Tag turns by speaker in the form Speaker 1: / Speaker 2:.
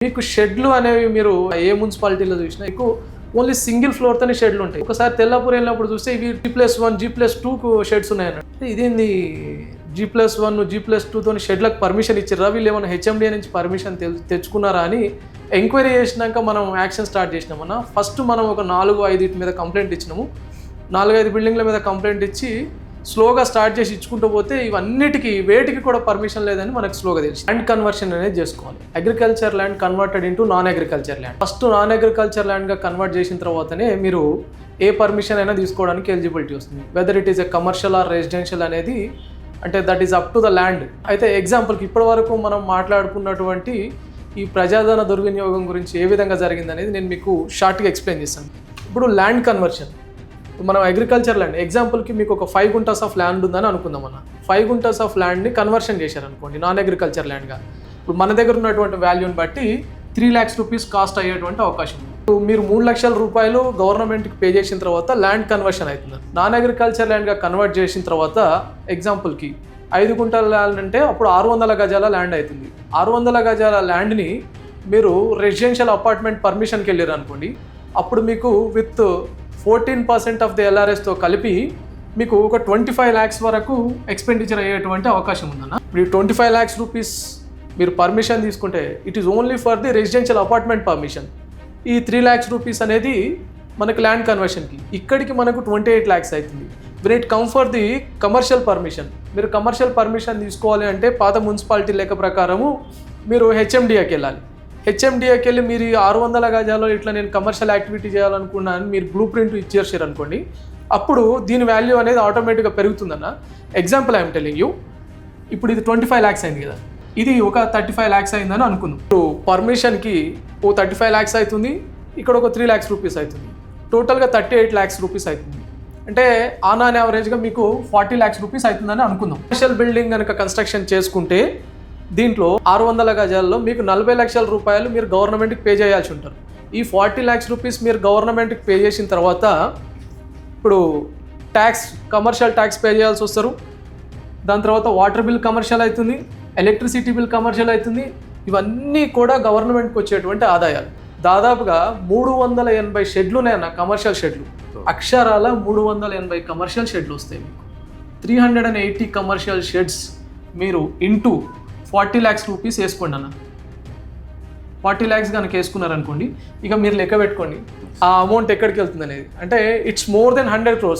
Speaker 1: మీకు షెడ్లు అనేవి మీరు ఏ మున్సిపాలిటీలో చూసినా మీకు ఓన్లీ సింగిల్ ఫ్లోర్తోనే షెడ్లు ఉంటాయి. ఒకసారి తెల్లాపూర్ వెళ్ళినప్పుడు చూస్తే ఇవి G+1 G+2 షెడ్స్ ఉన్నాయన్నట్టు. ఇదేంది G+1 G+2 షెడ్లకు పర్మిషన్ ఇచ్చారా, వీళ్ళు ఏమైనా HMDA నుంచి పర్మిషన్ తెచ్చుకున్నారా అని ఎంక్వైరీ చేసినాక మనం యాక్షన్ స్టార్ట్ చేసినామన్నా. ఫస్ట్ మనం ఒక 4-5 మీద కంప్లైంట్ ఇచ్చినాము. 4-5 బిల్డింగ్ల మీద కంప్లైంట్ ఇచ్చి స్లోగా స్టార్ట్ చేసి ఇచ్చుకుంటూ పోతే ఇవన్నిటికీ వేటికి కూడా పర్మిషన్ లేదని మనకు స్లోగా తెలిసి ల్యాండ్ కన్వర్షన్ అనేది చేసుకోవాలి. Agriculture land converted into non agriculture land. First non agriculture ల్యాండ్గా కన్వర్ట్ చేసిన తర్వాతనే మీరు ఏ పర్మిషన్ అయినా తీసుకోవడానికి ఎలిజిబిలిటీ వస్తుంది. Whether it is a commercial or residential అనేది అంటే that is up to the land. అయితే ఎగ్జాంపుల్కి ఇప్పటి వరకు మనం మాట్లాడుకున్నటువంటి ఈ ప్రజాధన దుర్వినియోగం గురించి ఏ విధంగా జరిగింది అనేది నేను మీకు షార్ట్గా ఎక్స్ప్లెయిన్ చేస్తాను. ఇప్పుడు ల్యాండ్ కన్వర్షన్, మనం అగ్రికల్చర్ ల్యాండ్ ఎగ్జాంపుల్కి మీకు ఒక 5 గుంటాస్ ఆఫ్ ల్యాండ్ ఉందని అనుకుందాం అన్న. 5 గుంటాస్ ఆఫ్ ల్యాండ్ని కన్వర్షన్ చేశారనుకోండి నాన్ అగ్రికల్చర్ ల్యాండ్గా. ఇప్పుడు మన దగ్గర ఉన్నటువంటి వాల్యూని బట్టి 3 lakhs రూపీస్ కాస్ట్ అయ్యేటువంటి అవకాశం ఉంది. మీరు 3 లక్షల రూపాయలు గవర్నమెంట్కి పే చేసిన తర్వాత ల్యాండ్ కన్వర్షన్ అవుతుంది. నాన్ అగ్రికల్చర్ ల్యాండ్గా కన్వర్ట్ చేసిన తర్వాత ఎగ్జాంపుల్కి 5 గుంటల ల్యాండ్ అంటే అప్పుడు 600 గజాల ల్యాండ్ అవుతుంది. 600 గజాల ల్యాండ్ని మీరు రెసిడెన్షియల్ అపార్ట్మెంట్ పర్మిషన్కి వెళ్ళారు అనుకోండి, అప్పుడు మీకు విత్ 14% ఆఫ్ ది LRSతో కలిపి మీకు ఒక 25 lakhs వరకు ఎక్స్పెండిచర్ అయ్యేటువంటి అవకాశం ఉందన్న. ఇప్పుడు 25 lakhs రూపీస్ మీరు పర్మిషన్ తీసుకుంటే it is only for the residential apartment permission. ఈ 3 lakhs రూపీస్ అనేది మనకు ల్యాండ్ కన్వర్షన్కి, ఇక్కడికి మనకు 28 lakhs అవుతుంది. When it come for the commercial permission, మీరు కమర్షియల్ పర్మిషన్ తీసుకోవాలి అంటే పాత మున్సిపాలిటీ లెక్క ప్రకారము మీరు HMDAకి వెళ్ళాలి. HMDAకి వెళ్ళి మీరు 600 గజాల్లో ఇట్లా నేను కమర్షియల్ యాక్టివిటీ చేయాలనుకున్నాను మీరు బ్లూ ప్రింట్ ఇచ్చేసారు అనుకోండి, అప్పుడు దీని వాల్యూ అనేది ఆటోమేటిక్గా పెరుగుతుందన్న. ఎగ్జాంపుల్ ఐఎమ్ టెల్లింగ్ యూ, ఇప్పుడు ఇది 25 lakhs అయింది కదా, ఇది ఒక 35 lakhs అయిందని అనుకుందాం. ఇప్పుడు పర్మిషన్కి ఓ 35 lakhs అవుతుంది, ఇక్కడ ఒక 3 lakhs రూపీస్ అవుతుంది, టోటల్గా 38 lakhs రూపీస్ అవుతుంది. అంటే ఆన్ యావరేజ్గా మీకు 40 lakhs రూపీస్ అవుతుందని అనుకుందాం. కమర్షియల్ బిల్డింగ్ కనుక కన్స్ట్రక్షన్ చేసుకుంటే దీంట్లో 600 గజాల్లో మీకు 40 లక్షల రూపాయలు మీరు గవర్నమెంట్కి పే చేయాల్సి ఉంటారు. ఈ 40 lakhs రూపీస్ మీరు గవర్నమెంట్కి పే చేసిన తర్వాత ఇప్పుడు ట్యాక్స్, కమర్షియల్ ట్యాక్స్ పే చేయాల్సి వస్తారు. దాని తర్వాత వాటర్ బిల్ కమర్షియల్ అవుతుంది, ఎలక్ట్రిసిటీ బిల్ కమర్షియల్ అవుతుంది. ఇవన్నీ కూడా గవర్నమెంట్కి వచ్చేటువంటి ఆదాయాలు. దాదాపుగా 380 షెడ్లు ఉన్నాయన్న, కమర్షియల్ షెడ్లు. అక్షరాల 380 కమర్షియల్ షెడ్లు వస్తాయి మీకు. 380 కమర్షియల్ షెడ్స్ మీరు ఇంటూ 40 lakhs రూపీస్ వేసుకోండి అన్న. 40 lakhs కనుక వేసుకున్నారనుకోండి, ఇక మీరు లెక్క పెట్టుకోండి ఆ అమౌంట్ ఎక్కడికి వెళ్తుంది అనేది. అంటే ఇట్స్ మోర్ దెన్ 100 crores.